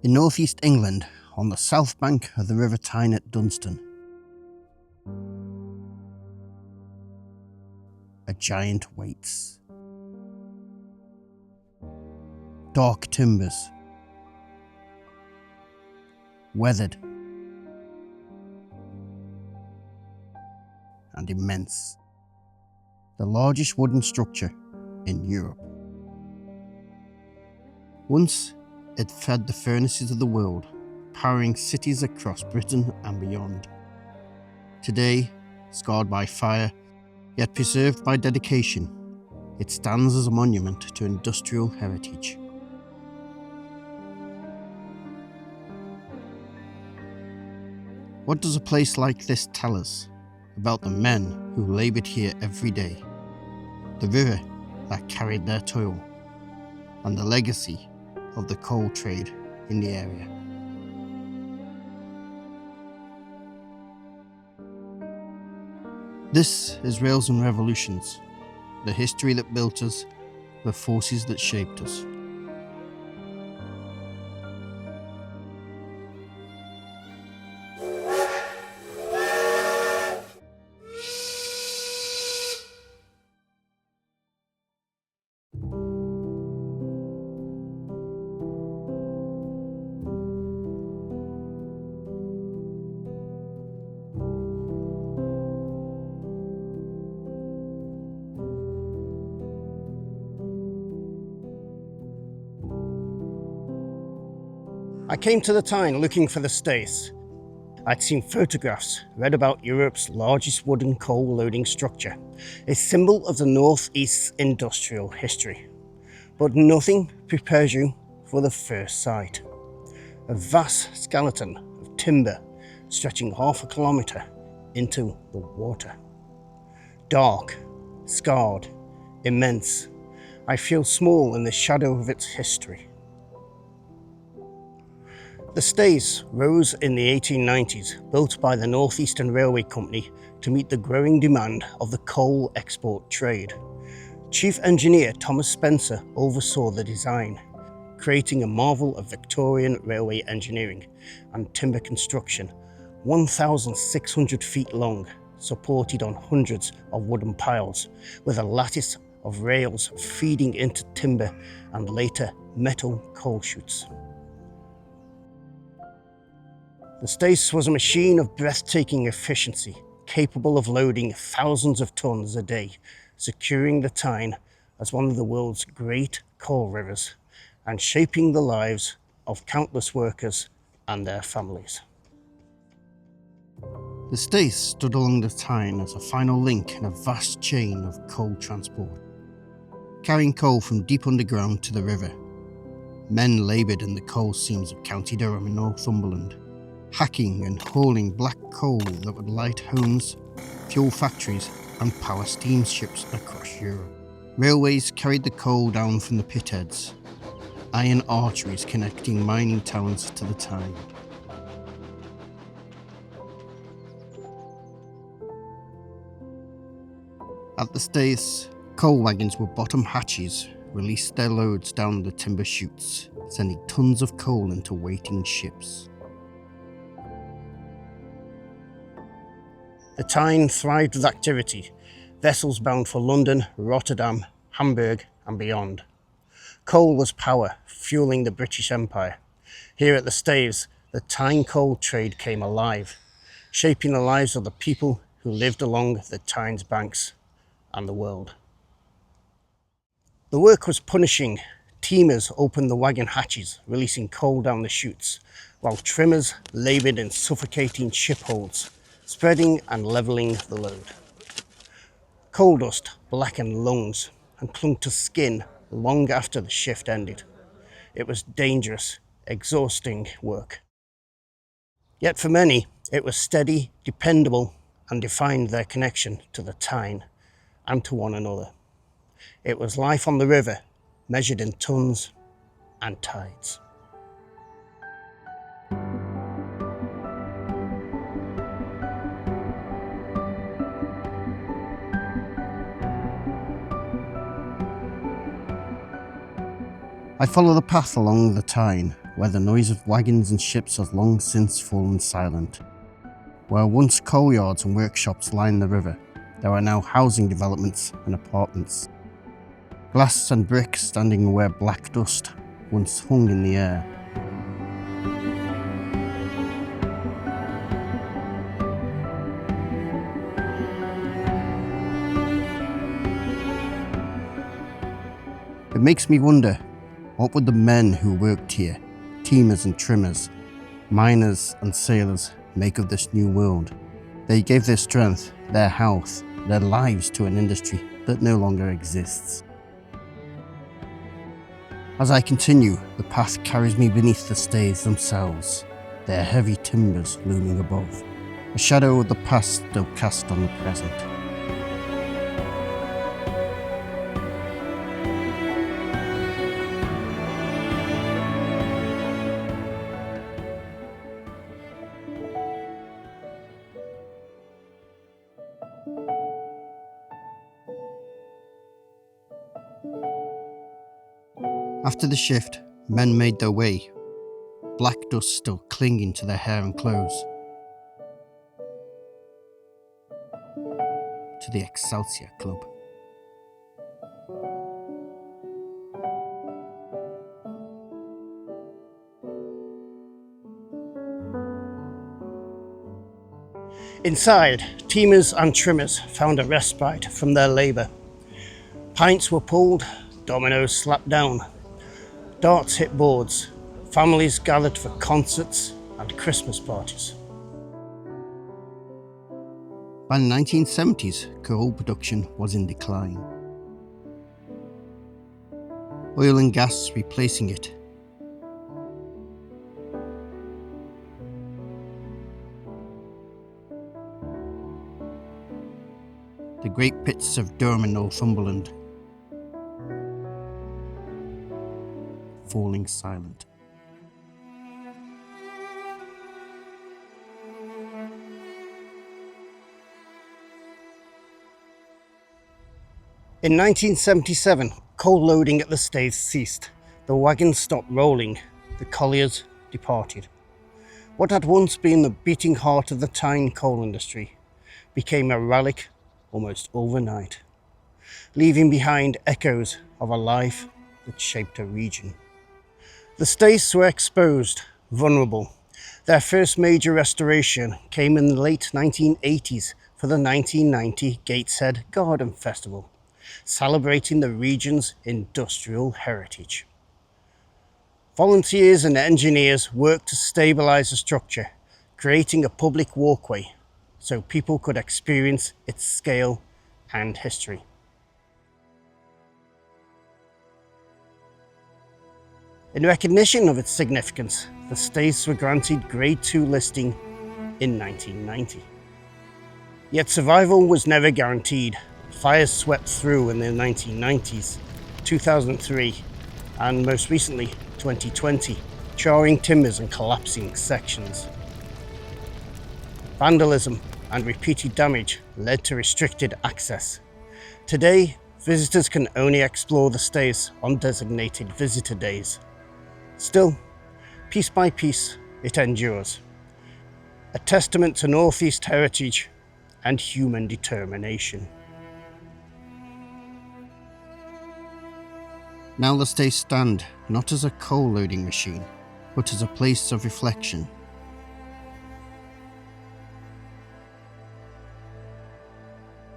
In northeast England, on the south bank of the River Tyne at Dunston, a giant waits. Dark timbers, weathered and immense. The largest wooden structure in Europe. Once it fed the furnaces of the world, powering cities across Britain and beyond. Today, scarred by fire, yet preserved by dedication, it stands as a monument to industrial heritage. What does a place like this tell us about the men who laboured here every day, the river that carried their toil, and the legacy of the coal trade in the area? This is Rails and Revolutions, the history that built us, the forces that shaped us. I came to the Tyne looking for the Staiths. I'd seen photographs, read about Europe's largest wooden coal loading structure, a symbol of the Northeast's industrial history. But nothing prepares you for the first sight. A vast skeleton of timber stretching half a kilometre into the water. Dark, scarred, immense. I feel small in the shadow of its history. The Staiths rose in the 1890s, built by the North Eastern Railway Company to meet the growing demand of the coal export trade. Chief Engineer Thomas Spencer oversaw the design, creating a marvel of Victorian railway engineering and timber construction, 1,600 feet long, supported on hundreds of wooden piles, with a lattice of rails feeding into timber and later metal coal chutes. The Staiths was a machine of breathtaking efficiency, capable of loading thousands of tons a day, securing the Tyne as one of the world's great coal rivers and shaping the lives of countless workers and their families. The Staiths stood along the Tyne as a final link in a vast chain of coal transport, carrying coal from deep underground to the river. Men laboured in the coal seams of County Durham and Northumberland, hacking and hauling black coal that would light homes, fuel factories and power steamships across Europe. Railways carried the coal down from the pitheads, iron arteries connecting mining towns to the Tyne. At the Staiths, coal wagons with bottom hatches released their loads down the timber chutes, sending tons of coal into waiting ships. The Tyne thrived with activity, vessels bound for London, Rotterdam, Hamburg and beyond. Coal was power, fueling the British Empire. Here at the Staiths, the Tyne coal trade came alive, shaping the lives of the people who lived along the Tyne's banks and the world. The work was punishing. Teemers opened the wagon hatches, releasing coal down the chutes, while trimmers laboured in suffocating ship holds, spreading and levelling the load. Coal dust blackened lungs and clung to skin long after the shift ended. It was dangerous, exhausting work. Yet for many, it was steady, dependable, and defined their connection to the Tyne and to one another. It was life on the river, measured in tons and tides. I follow the path along the Tyne, where the noise of wagons and ships has long since fallen silent. Where once coal yards and workshops lined the river, there are now housing developments and apartments. Glass and brick standing where black dust once hung in the air. It makes me wonder, what would the men who worked here, teamers and trimmers, miners and sailors, make of this new world? They gave their strength, their health, their lives to an industry that no longer exists. As I continue, the path carries me beneath the staiths themselves, their heavy timbers looming above, a shadow of the past still cast on the present. After the shift, men made their way, black dust still clinging to their hair and clothes, to the Excelsior Club. Inside, teamers and trimmers found a respite from their labour. Pints were pulled, dominoes slapped down, darts hit boards, families gathered for concerts and Christmas parties. By the 1970s, coal production was in decline. Oil and gas replacing it. The great pits of Durham and Northumberland falling silent. In 1977, coal loading at the Staiths ceased. The wagons stopped rolling. The Colliers departed. What had once been the beating heart of the Tyne coal industry became a relic almost overnight, leaving behind echoes of a life that shaped a region. The Staiths were exposed, vulnerable. Their first major restoration came in the late 1980s for the 1990 Gateshead Garden Festival, celebrating the region's industrial heritage. Volunteers and engineers worked to stabilise the structure, creating a public walkway so people could experience its scale and history. In recognition of its significance, the Staiths were granted Grade 2 listing in 1990. Yet survival was never guaranteed. Fires swept through in the 1990s, 2003, and most recently 2020, charring timbers and collapsing sections. Vandalism and repeated damage led to restricted access. Today, visitors can only explore the Staiths on designated visitor days. Still, piece by piece, it endures. A testament to Northeast heritage and human determination. Now the Staiths stand not as a coal loading machine, but as a place of reflection.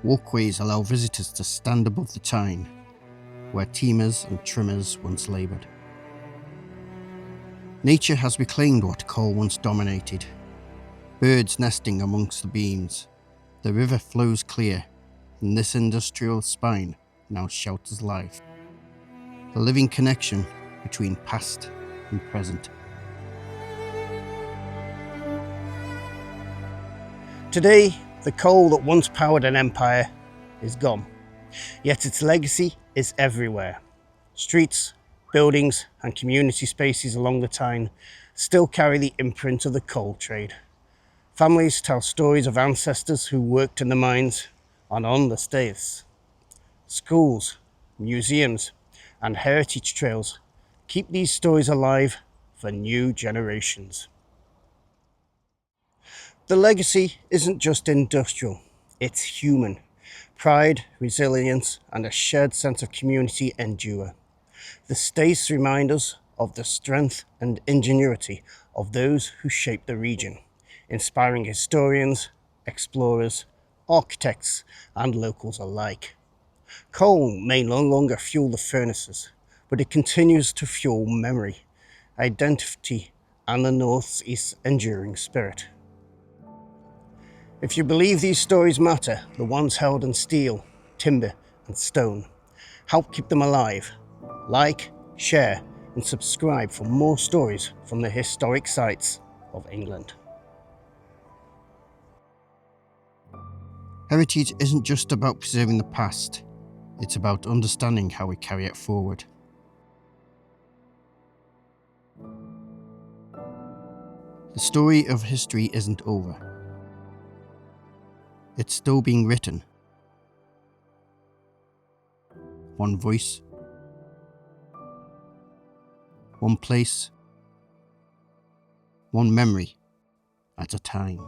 Walkways allow visitors to stand above the Tyne, where teamers and trimmers once laboured. Nature has reclaimed what coal once dominated. Birds nesting amongst the beams. The river flows clear, and this industrial spine now shelters life. The living connection between past and present. Today, the coal that once powered an empire is gone, yet its legacy is everywhere. Streets, buildings and community spaces along the Tyne still carry the imprint of the coal trade. Families tell stories of ancestors who worked in the mines and on the Staiths. Schools, museums and heritage trails keep these stories alive for new generations. The legacy isn't just industrial, it's human. Pride, resilience, and a shared sense of community endure. The Staiths remind us of the strength and ingenuity of those who shaped the region, inspiring historians, explorers, architects, and locals alike. Coal may no longer fuel the furnaces, but it continues to fuel memory, identity, and the Northeast's enduring spirit. If you believe these stories matter, the ones held in steel, timber, and stone, help keep them alive. Like, share, and subscribe for more stories from the historic sites of England. Heritage isn't just about preserving the past, it's about understanding how we carry it forward. The story of history isn't over. It's still being written. One voice, one place, one memory at a time.